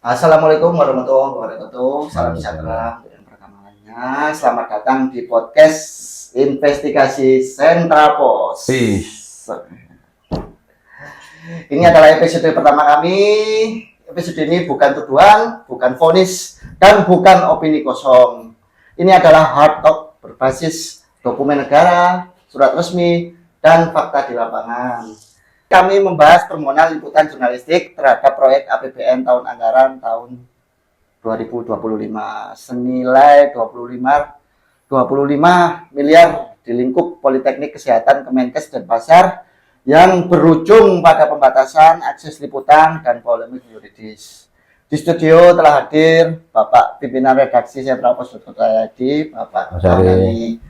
Assalamualaikum warahmatullahi wabarakatuh. Salam sejahtera dan perkembangannya. Selamat datang di podcast Investigasi Sentra Pos. Ini adalah episode pertama kami. Episode ini bukan tuduhan, bukan vonis, dan bukan opini kosong. Ini adalah hard talk berbasis dokumen negara, surat resmi, dan fakta di lapangan. Kami membahas permohonan liputan jurnalistik terhadap proyek APBN tahun anggaran tahun 2025 senilai 25 miliar di lingkup Politeknik Kesehatan Kemenkes Denpasar yang berujung pada pembatasan akses liputan dan polemik yuridis. Di studio telah hadir Bapak Pimpinan Redaksi Sentra Pos .id, Bapak Ari,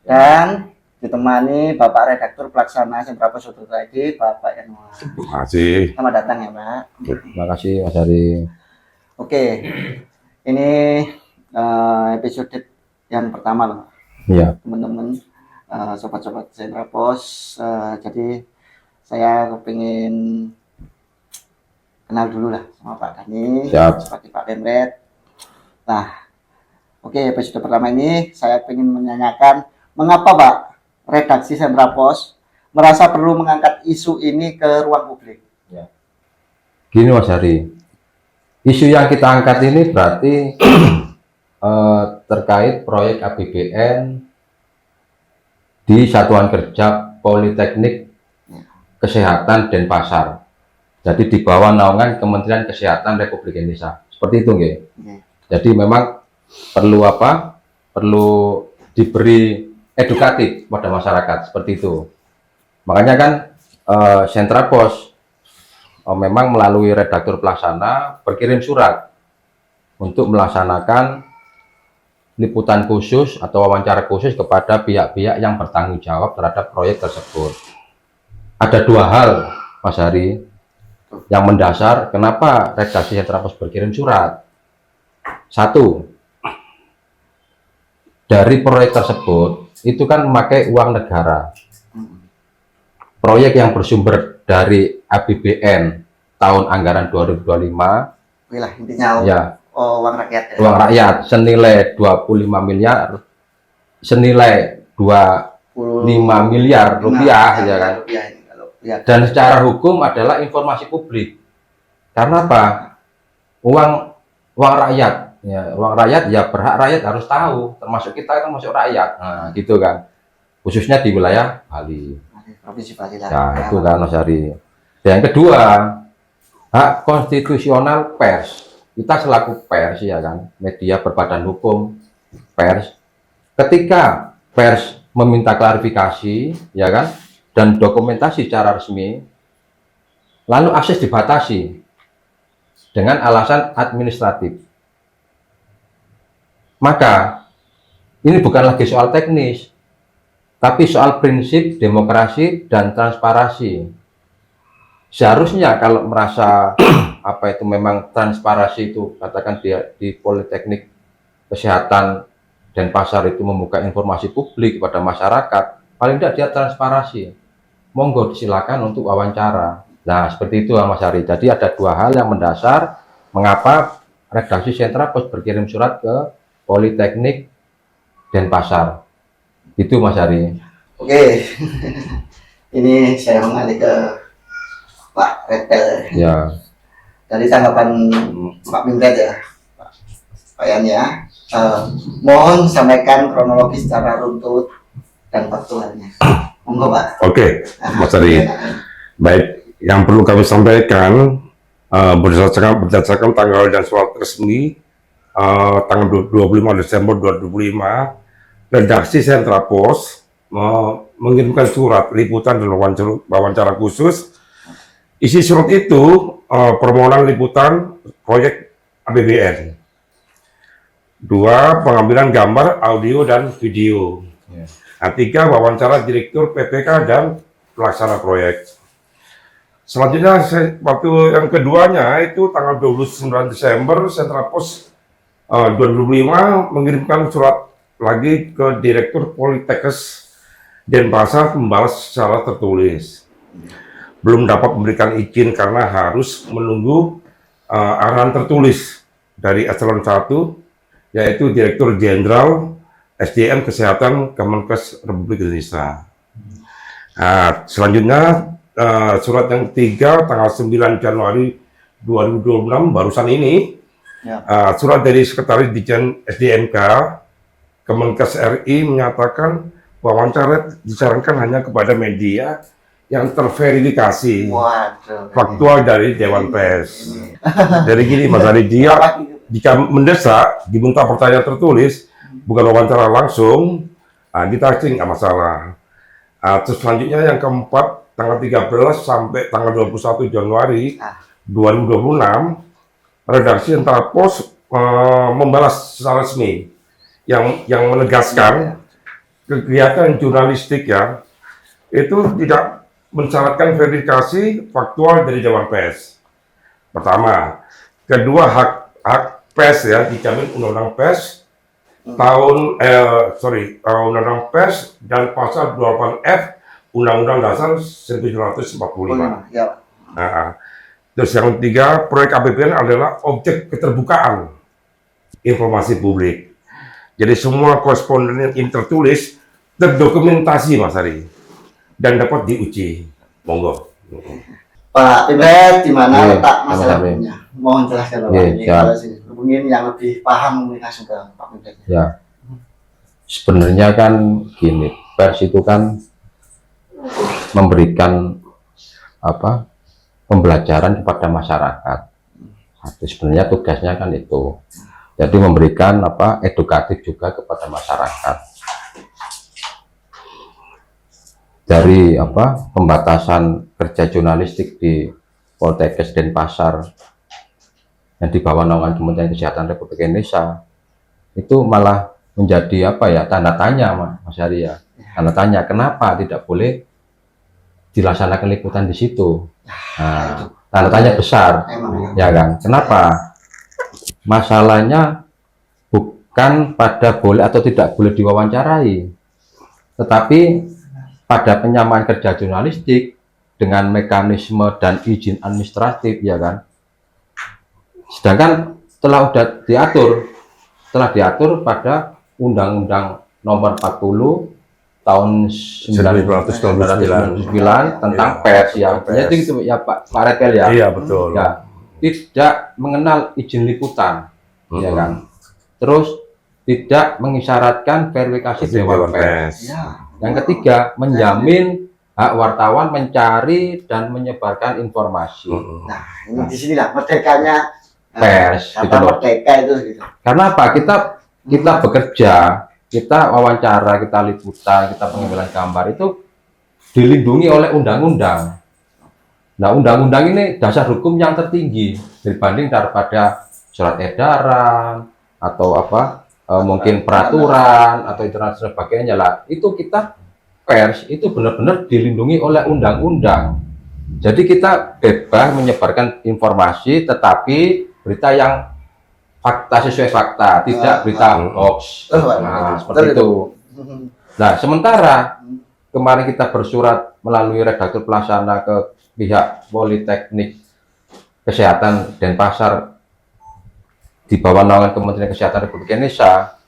dan ditemani Bapak Redaktur Pelaksana Sentra Pos .id, Bapak Yanuar. Terima kasih. Selamat datang ya, Pak. Terima kasih, Mas Ari. Oke, ini episode yang pertama loh, Iya. teman-teman, sobat-sobat Sentra Pos. Jadi saya kepingin kenal dulu lah sama Pak Dani, Siap. sebagai Pak Pemret. Nah, oke, episode pertama ini saya ingin menanyakan mengapa Pak Redaksi Sentra Pos merasa perlu mengangkat isu ini ke ruang publik. Gini Mas Ari, isu yang kita angkat ini berarti terkait proyek APBN di Satuan Kerja Politeknik Kesehatan Denpasar. Jadi di bawah naungan Kementerian Kesehatan Republik Indonesia. Seperti itu nggih. Jadi memang perlu apa? Perlu diberi edukatif pada masyarakat seperti itu. Makanya kan Sentra Pos memang melalui redaktur pelaksana berkirim surat untuk melaksanakan liputan khusus atau wawancara khusus kepada pihak-pihak yang bertanggung jawab terhadap proyek tersebut. Ada dua hal, Mas Hari, yang mendasar kenapa redaksi Sentra Pos berkirim surat. Satu, dari proyek tersebut itu kan memakai uang negara. Proyek yang bersumber dari APBN tahun anggaran 2025, Oke lah, intinya ya, uang rakyat. Ya. uang rakyat senilai 25 miliar, senilai 25 miliar rupiah, ya kan. Rupiah ini, kalau lihat. Dan secara hukum adalah informasi publik. Karena apa? Uang rakyat, ya, uang rakyat ya berhak rakyat harus tahu, termasuk kita kan masuk rakyat. Nah, gitu kan. Khususnya di wilayah Bali. Provinsi Bali lah. Nah, itu kan Mas Ari. Yang kedua, hak konstitusional pers. Kita selaku pers, ya kan, media berbadan hukum, pers. Ketika pers meminta klarifikasi, ya kan, dan dokumentasi secara resmi, lalu akses dibatasi dengan alasan administratif. Maka ini bukan lagi soal teknis, tapi soal prinsip demokrasi dan transparansi. Seharusnya kalau merasa apa itu memang transparansi itu, katakan di Politeknik Kesehatan Denpasar itu membuka informasi publik kepada masyarakat, paling tidak dia transparansi. Monggo silakan untuk wawancara. Nah, seperti itu Mas Ari. Jadi ada dua hal yang mendasar mengapa redaksi Sentra Pos berkirim surat ke Politeknik Denpasar. Itu Mas Ari. Oke. Ini saya mengalih ke Pak Redel. Ya. Dari tanggapan Pak Pimret ya, Pak Yan ya. Mohon sampaikan kronologis secara runtut dan faktualnya. Monggo Pak. Oke, Mas Ari. Baik, yang perlu kami sampaikan berdasarkan tanggal dan surat resmi tanggal 25 Desember 2025, redaksi Sentra Pos mengirimkan surat liputan dan wawancara khusus. Isi surat itu permohonan liputan proyek APBN. 2. Pengambilan gambar, audio, dan video. Nah, 3. Wawancara Direktur PPK dan pelaksana proyek. Selanjutnya, waktu yang keduanya itu tanggal 29 Desember, Sentra Pos 2005 mengirimkan surat lagi ke Direktur Politekes Denpasar membalas secara tertulis. Belum dapat memberikan izin karena harus menunggu arahan tertulis dari eselon 1, yaitu Direktur Jenderal SDM Kesehatan Kemenkes Republik Indonesia. Nah, selanjutnya surat yang ketiga tanggal 9 Januari 2026 barusan ini, surat dari Sekretaris Ditjen SDMK Kemenkes RI menyatakan wawancara disarankan hanya kepada media yang terverifikasi faktual dari Dewan Pers. Jadi gini Mas Ari, dia jika mendesak diminta pertanyaan tertulis, bukan wawancara langsung, kita nggak masalah. Terus selanjutnya yang keempat, tanggal 13 sampai tanggal 21 Januari 2026, redaksi Antara Pos membalas secara resmi yang menegaskan kegiatan jurnalistik ya itu tidak mensyaratkan verifikasi faktual dari Dewan Pers. Pertama, kedua hak pers ya dijamin Undang-Undang Pers Undang-Undang Pers dan pasal 28F Undang-Undang Dasar 1945. Ya. Terus yang ketiga, proyek APBN adalah objek keterbukaan informasi publik. Jadi semua koresponden yang tertulis terdokumentasi Mas Ari dan dapat diuji. Monggo. Pak Pibet, di mana Iya, letak masalah sama-sama. hukumnya? Mohon jelaskan Bapak Iya, ini siap. kalau sini. Mungkin yang lebih paham mungkin langsung ke Pak Pibet. Ya, sebenarnya kan gini, pers itu kan memberikan apa pembelajaran kepada masyarakat. Itu sebenarnya tugasnya kan itu. Jadi memberikan apa edukatif juga kepada masyarakat. Dari apa pembatasan kerja jurnalistik di Poltekkes Denpasar yang di bawah naungan Kementerian Kesehatan Republik Indonesia itu malah menjadi apa ya tanda tanya Mas Ari ya, tanda tanya kenapa tidak boleh dilaksanakan liputan di situ. Nah, tanda tanya besar ya kan, kenapa? Masalahnya bukan pada boleh atau tidak boleh diwawancarai, tetapi pada penyamaan kerja jurnalistik dengan mekanisme dan izin administratif ya kan. Sedangkan telah diatur pada Undang-Undang Nomor 40 tahun 1999 tentang pers ya. Jadi gitu ya Pak Repel ya. Iya betul. Ya, tidak mengenal izin liputan ya kan. Terus tidak mengisyaratkan verifikasi Dewan Pers. Ya. Yang ketiga, menjamin hak wartawan mencari dan menyebarkan informasi. Nah, ini di sinilah merdekanya Pers, gitu kata loh. merdeka itu gitu. Karena apa? Kita bekerja, kita wawancara, kita liputan, kita pengambilan gambar itu dilindungi oleh undang-undang. Nah, undang-undang ini dasar hukum yang tertinggi dibanding daripada surat edaran atau apa mungkin peraturan atau internasional sebagainya lah. Itu kita pers itu benar-benar dilindungi oleh undang-undang. Jadi kita bebas menyebarkan informasi, tetapi berita yang fakta sesuai fakta, tidak berita hoax. Nah, seperti itu. Nah, sementara kemarin kita bersurat melalui redaktur pelaksana ke pihak Politeknik Kesehatan Denpasar di bawah naungan Kementerian Kesehatan Republik Indonesia,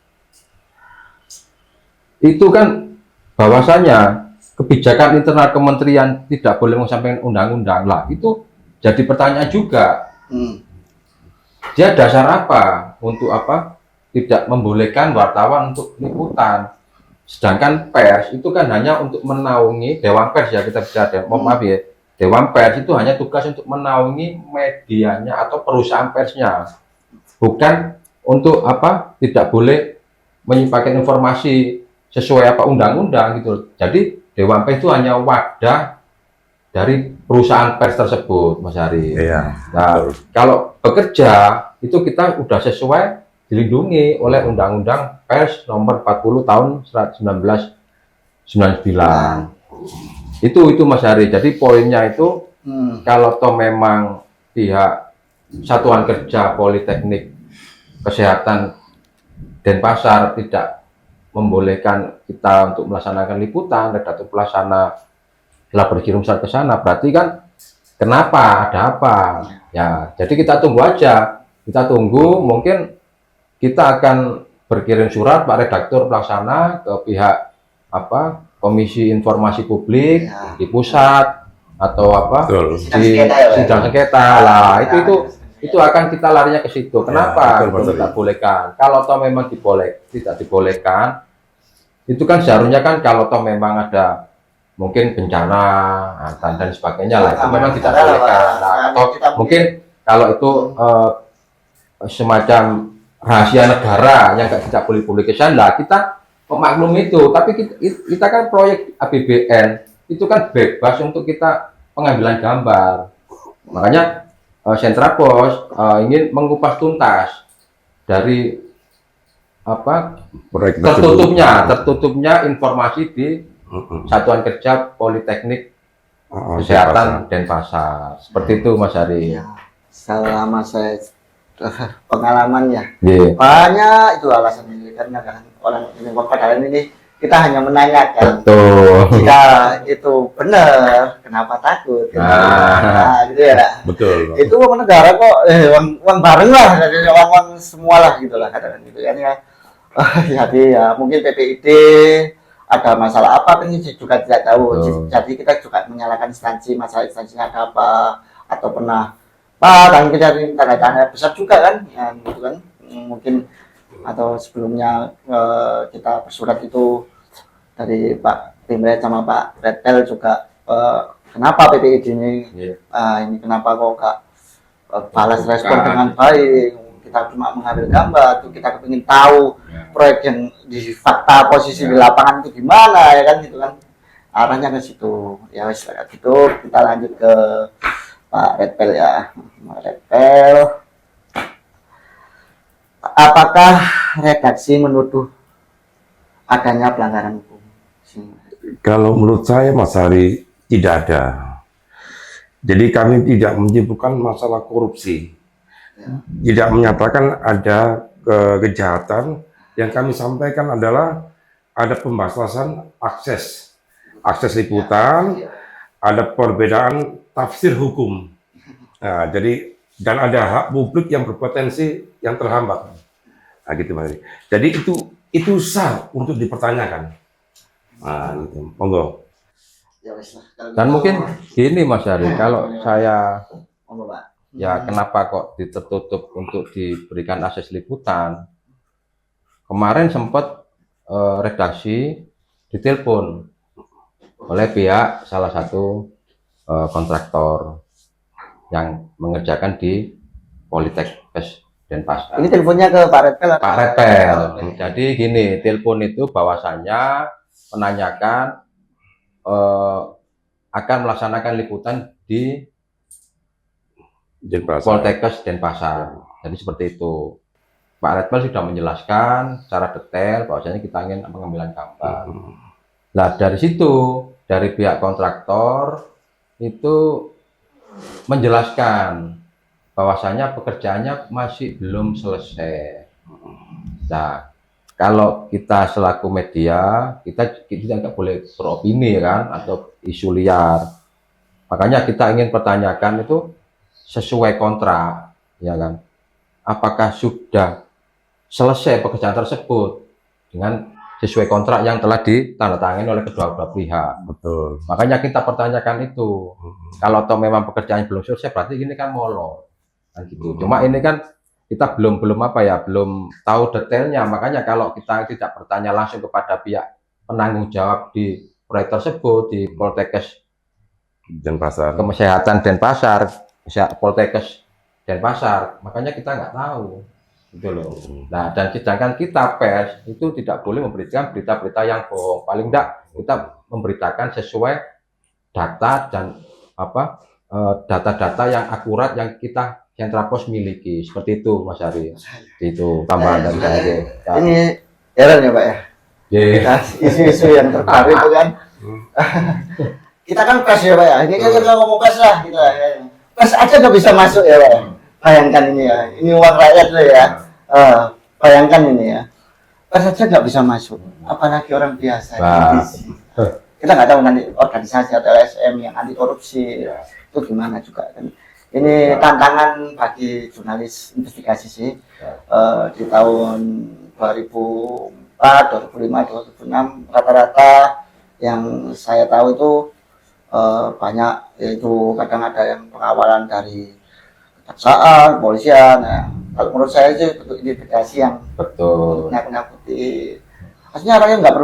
itu kan bahwasanya kebijakan internal kementerian tidak boleh menyampaikan undang-undang lah. Itu jadi pertanyaan juga. Dia dasar apa untuk apa tidak membolehkan wartawan untuk liputan, sedangkan pers itu kan hanya untuk menaungi Dewan Pers ya, kita bicara maaf ya, Dewan Pers itu hanya tugas untuk menaungi medianya atau perusahaan persnya, bukan untuk apa tidak boleh menyimpulkan informasi sesuai apa undang-undang gitu. Jadi Dewan Pers itu hanya wadah dari perusahaan pers tersebut, Mas Ari. Iya. Nah, kalau bekerja itu kita udah sesuai dilindungi oleh Undang-Undang Pers Nomor 40 tahun 1999. Itu Mas Ari. Jadi poinnya itu kalau toh memang pihak Satuan Kerja Politeknik Kesehatan Denpasar tidak membolehkan kita untuk melaksanakan liputan, redaktur pelaksana telah berkirim surat ke sana, berarti kan kenapa, ada apa. Ya, jadi kita tunggu aja. Kita tunggu, mungkin kita akan berkirim surat Pak Redaktur Pelaksana ke pihak apa Komisi Informasi Publik Ya. di pusat atau apa Betul. di sidang sengketa lah. Itu akan kita larinya ke situ. Kenapa betul, betul. tidak bolehkan? Kalau toh memang tidak dibolehkan, itu kan seharusnya kan kalau toh memang ada mungkin bencana dan sebagainya lah, itu memang tidak bolehkan. Nah, atau mungkin kalau itu semacam rahasia negara yang tidak boleh publikasi lah, kita memaklum itu. Tapi kita kan proyek APBN itu kan bebas untuk kita pengambilan gambar. Makanya Sentra Pos ingin mengupas tuntas dari apa Proyek tertutupnya informasi di Satuan Kerja Politeknik Kesehatan Denpasar. Seperti itu Mas Ari. Ya, selama saya pengalaman ya, Iya. banyak itu alasan ini karena kan orang ini padahal ini kita hanya menanyakan Betul. jika itu benar kenapa takut gitu, nah, gitu ya Kak. Betul. Itu uang negara kok uang bareng lah dari uang semua lah gitulah kadang gitu kan ya. Jadi ya mungkin PPID ada masalah apa kan juga tidak tahu. Betul. Jadi kita juga menyalahkan instansi, masalah instansinya ada apa atau pernah Pak kan kita tanda tanya besar juga kan ya, gitu kan mungkin atau sebelumnya kita bersurat itu dari Pak Pimret sama Pak Redpel juga kenapa PPID ini ini kenapa kok nggak balas respon dengan baik, kita cuma mengambil gambar tuh kita kepingin tahu proyek yang di fakta posisi di lapangan itu gimana ya kan gitu kan arahnya ke situ ya wis gitu kita lanjut ke Pak Redpel ya. Pak Redpel, apakah redaksi menuduh adanya pelanggaran hukum? Kalau menurut saya Mas Hari tidak ada. Jadi kami tidak menyimpulkan masalah korupsi. Tidak menyatakan ada kejahatan. Yang kami sampaikan adalah ada pembatasan akses liputan, ada perbedaan tafsir hukum. Nah, jadi dan ada hak publik yang berpotensi yang terhambat. Nah, gitu Mas Hari. Jadi itu sah untuk dipertanyakan. Nah, gitu. Monggo. Ya wis lah. Kalau Dan gitu, mungkin gini Mas Ari, kalau saya monggo Pak. ya kenapa kok ditutup untuk diberikan akses liputan? Kemarin sempat redaksi ditelepon oleh pihak salah satu kontraktor yang mengerjakan di Politeknik Denpasar. Ini teleponnya ke Pak Redpel. Pak Redpel. Jadi gini, telepon itu bahwasannya menanyakan akan melaksanakan liputan di Poltekkes Denpasar. Jadi seperti itu. Pak Redpel sudah menjelaskan secara detail bahwasanya kita ingin pengambilan gambar. Nah dari situ, dari pihak kontraktor itu menjelaskan bahwasanya pekerjaannya masih belum selesai. Nah, kalau kita selaku media, kita nggak boleh beropini kan, atau isu liar. Makanya kita ingin pertanyakan itu sesuai kontrak, ya kan? Apakah sudah selesai pekerjaan tersebut dengan sesuai kontrak yang telah ditandatangani oleh kedua belah pihak. Betul. Makanya kita pertanyakan itu. Kalau toh memang pekerjaan belum selesai, berarti ini kan molor. Kan gitu. Cuma ini kan kita belum tahu detailnya. Makanya kalau kita tidak bertanya langsung kepada pihak penanggung jawab di proyek tersebut di Poltekkes Denpasar. Kesehatan Denpasar, Poltekkes Denpasar, makanya kita nggak tahu. Gitu loh. Nah, dan sedangkan kita pers itu tidak boleh memberikan berita-berita yang bohong. Paling tidak kita memberitakan sesuai data dan data-data yang akurat yang kita Sentra Pos miliki. Seperti itu Mas Ari. Itu tambahan dari saya. Ya. Ini heran ya Pak ya. Yeah. Isu-isu yang terbaru itu kan. Kita kan pers ya Pak ya. Ini kan kita ngomong pers lah gitu ya. Pers aja nggak bisa masuk ya Pak. Bayangkan ini ya. Ini uang rakyat loh ya. Bayangkan ini ya. Pers aja nggak bisa masuk. Apalagi orang biasa. Nah. kita nggak tahu nanti organisasi atau LSM yang anti korupsi itu gimana juga kan. Ini tantangan bagi jurnalis investigasi sih. Di tahun 2004, 2005, 2006 rata-rata yang saya tahu itu banyak, yaitu kadang ada yang pengawalan dari kejaksaan, polisian. Nah, kalau menurut saya sih bentuk investigasi yang Betul. nakut-nakuti. Maksudnya rakyat nggak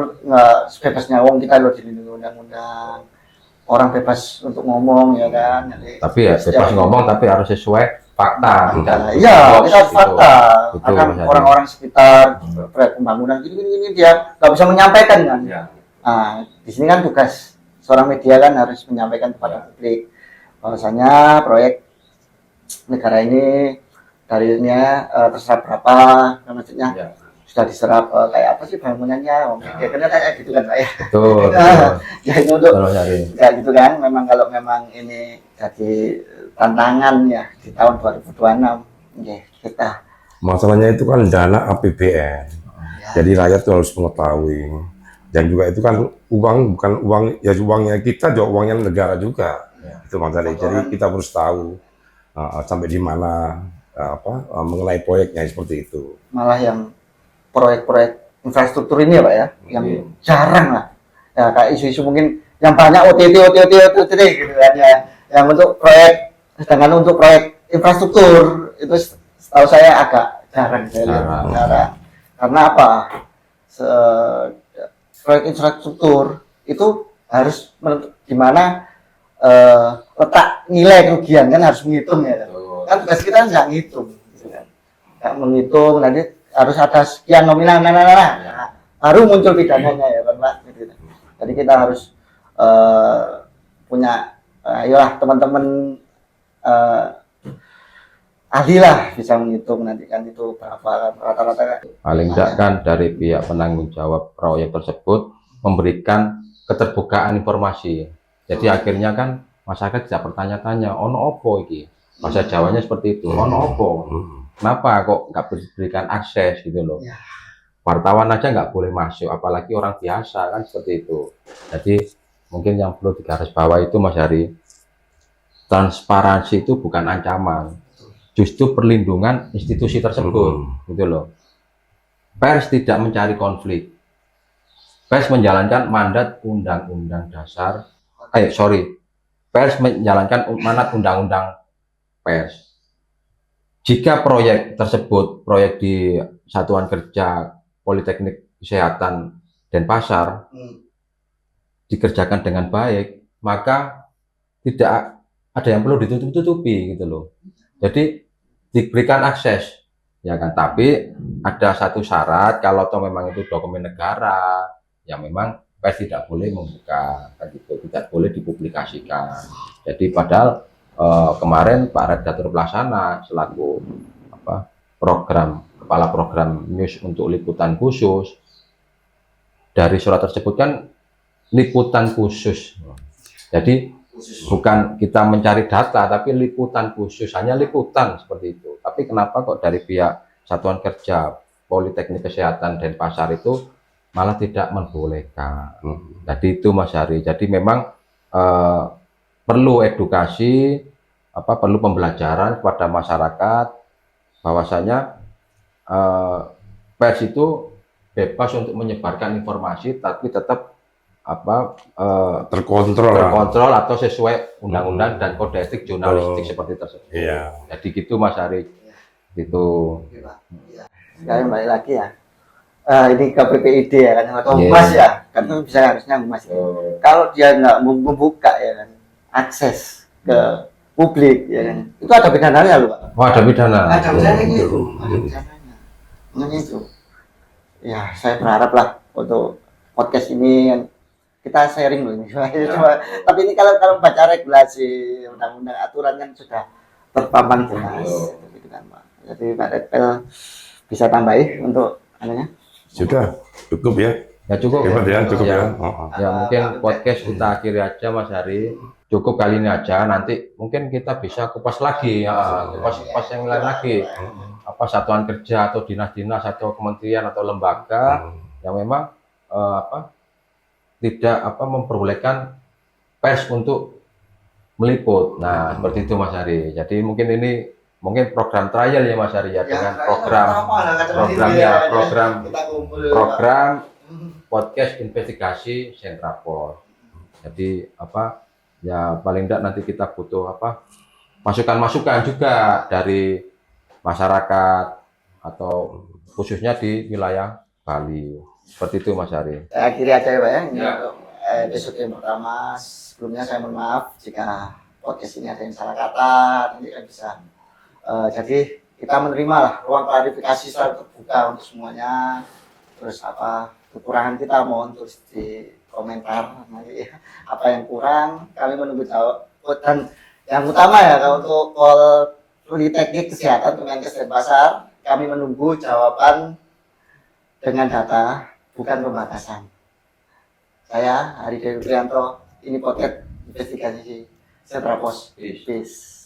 sebebasnya, wong kita lo dilindungi undang-undang, orang bebas untuk ngomong ya kan. Jadi, Tapi ya bebas ngomong tapi harus sesuai fakta. Iya, kita harus Gitu. fakta. Betul, Akan Mas Adi. orang-orang sekitar proyek pembangunan gini dia nggak bisa menyampaikan kan. Nah, di sini kan tugas seorang media kan harus menyampaikan kepada publik bahwasanya proyek negara ini darinya terserap berapa, maksudnya Ya. sudah diserap kayak apa sih bangunannya, kan kayak gitu kan Pak ya. Betul. Betul. Ya itu untuk Betul, Mas Adi. kayak gitu kan. Memang kalau memang ini jadi tantangan ya di tahun 2026, kita Masalahnya itu kan dana APBN. Jadi rakyat tuh harus mengetahui. Dan juga itu kan uang, bukan uang, ya uangnya kita juga uangnya negara juga. Itu masalahnya. Jadi kita harus tahu sampai di mana mengenai proyeknya seperti itu. malah yang proyek-proyek infrastruktur ini ya Pak ya, yang jarang lah. Ya kayak isu-isu mungkin yang banyak OTT gitu kan ya. Yang untuk proyek, sedangkan untuk proyek infrastruktur itu setahu saya agak jarang saya lihat. Jarang. Karena apa? Proyek infrastruktur itu harus gimana letak nilai kerugian kan harus menghitung ya. Kan tugas kita nggak ngitung, gitu kan. Nggak menghitung, nanti harus ada sekian nominal, baru muncul pidananya ya Pak. Gitu. Jadi kita harus punya, ayolah teman-teman ahli lah bisa menghitung nanti kan itu berapa rata-rata. Paling tidak kan dari pihak penanggung jawab proyek tersebut memberikan keterbukaan informasi. Jadi akhirnya kan masyarakat tidak bertanya-tanya, ono opo iki? Bahasa Jawanya seperti itu, ono opo? Kenapa kok nggak diberikan akses gitu loh? Ya. Wartawan aja nggak boleh masuk, apalagi orang biasa kan seperti itu. Jadi mungkin yang perlu digarisbawahi itu Mas Hari, transparansi itu bukan ancaman, justru perlindungan institusi tersebut, gitu loh. Pers tidak mencari konflik. Pers menjalankan mandat Undang-Undang Dasar. Pers menjalankan mandat Undang-Undang Pers. Jika proyek tersebut, proyek di Satuan Kerja Politeknik Kesehatan Denpasar dikerjakan dengan baik, maka tidak ada yang perlu ditutup-tutupi gitu loh. Jadi diberikan akses, ya kan. Tapi ada satu syarat, kalau toh memang itu dokumen negara, ya memang pers tidak boleh membuka, kan gitu, tidak boleh dipublikasikan. Jadi padahal kemarin Pak Redaktur Pelaksana selaku kepala program news untuk liputan khusus, dari surat tersebut kan liputan khusus. Jadi bukan kita mencari data, tapi liputan khusus, hanya liputan seperti itu. Tapi kenapa kok dari pihak Satuan Kerja Politeknik Kesehatan Denpasar itu malah tidak membolehkan? Jadi itu Mas Hari. Jadi memang perlu edukasi, perlu pembelajaran kepada masyarakat bahwasanya pers itu bebas untuk menyebarkan informasi, tapi tetap terkontrol atau sesuai undang-undang dan kode etik jurnalistik seperti tersebut. Iya. Jadi gitu Mas Ari. Gitu. Sekarang balik lagi ya. Ini ke PPID ya kan, atau humas ya, kan itu bisa harusnya humas. Kalau dia nggak membuka ya kan, akses ke publik ya kan, itu ada pidananya loh Pak. Oh, ada pidana. Ada pidananya gitu. Ada pidananya. Makanya itu. Ya saya berharap lah untuk podcast ini kan, kita sharing loh ini. Tapi ini kalau baca regulasi undang-undang aturan kan sudah terpampang jelas. Gitu kan Pak. Jadi Pak Redpel bisa tambahi untuk anunya. Sudah cukup ya. Ya cukup. Cukup ya. Ya mungkin podcast kita akhiri aja Mas Hari. Cukup kali ini aja. Nanti mungkin kita bisa kupas lagi ya, kupas yang lain lagi. Satuan kerja atau dinas-dinas atau kementerian atau lembaga yang memang tidak memperbolehkan pers untuk meliput. Nah, seperti itu Mas Ari. Jadi mungkin program trial ya Mas Ari ya, dengan program kita kumpul. podcast investigasi Sentrapol. Jadi ya paling tidak nanti kita butuh masukan-masukan juga dari masyarakat atau khususnya di wilayah Bali. Seperti itu Mas Ari. Saya akhiri aja ya Pak ya. Ini Ya. untuk episode yang pertama. Sebelumnya saya mohon maaf jika podcast ini ada yang salah kata, nanti kan bisa. Jadi kita menerima lah ruang klarifikasi secara terbuka untuk semuanya. Terus kekurangan kita mohon tulis di komentar nanti apa yang kurang, kami menunggu jawab. Dan yang utama ya kalau untuk Politeknik Kesehatan Kemenkes Denpasar, kami menunggu jawaban dengan data, bukan pembatasan. Saya Hari Dewi Prianto, ini podcast investigasi Sentrapos. Peace.